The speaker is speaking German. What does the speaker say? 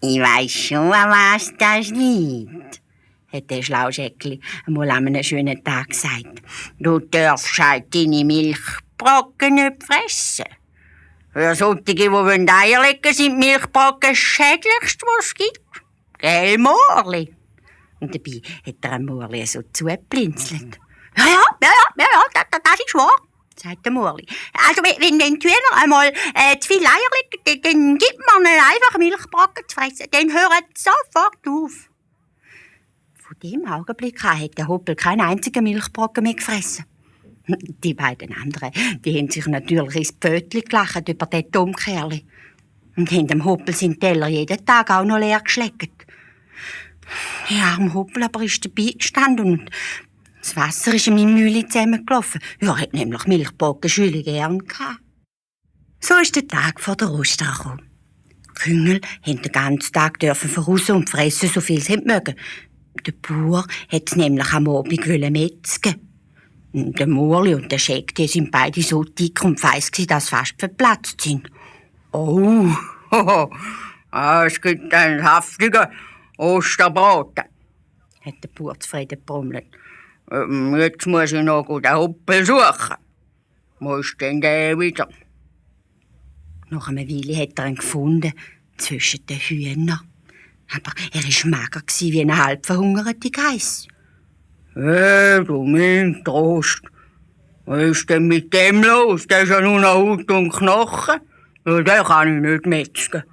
Ich weiss schon, an was das liegt, hat der Schlauschäckli einmal an einem schönen Tag gesagt. Du darfst halt deine Milchbrocken nicht fressen. Für solche, die Eier legen, sind Milchbrocken das Schädlichste, was es gibt. Gell, Morli? Und dabei hat er am Morli so zugeplinzelt. Ja, das ist wahr, sagt der Morli. Also, wenn die Hühner einmal zu viele Eier legen, dann gibt man ihnen einfach Milchbrocken zu fressen. Dann hören sie sofort auf. Von dem Augenblick an hat der Hoppel keinen einzigen Milchbrocken mehr gefressen. Die beiden anderen, die haben sich natürlich ins Pfötchen gelacht über den Dummkerli. Und haben dem Hoppel seinen Teller jeden Tag auch noch leer geschleckt. Ja, am Hoppel aber ist dabei gestanden und das Wasser ist ihm im Mühle zusammengelaufen. Ja, er hat nämlich Milchbrocken schön gern gehabt. So ist der Tag vor der Ostern gekommen. Die Küngel haben den ganzen Tag voraus und fressen, so viel sie mögen. Der Bauer hat es nämlich am Abend metzgen. Der Morli und der Scheck, die sind beide so dick und feiss, dass sie fast verplatzt sind. Oh, es gibt einen saftigen Osterbraten, hat der Bauer zufrieden gebrummelt. Jetzt muss ich noch den Hoppel suchen. Wo ist denn der wieder? Nach einer Weile hat er ihn gefunden, zwischen den Hühnern. Aber er war mager wie eine halb verhungerte Geiss. Du mein Trost. Was ist denn mit dem los? Der ist ja nur noch Haut und Knochen. Den kann ich nicht metzgen.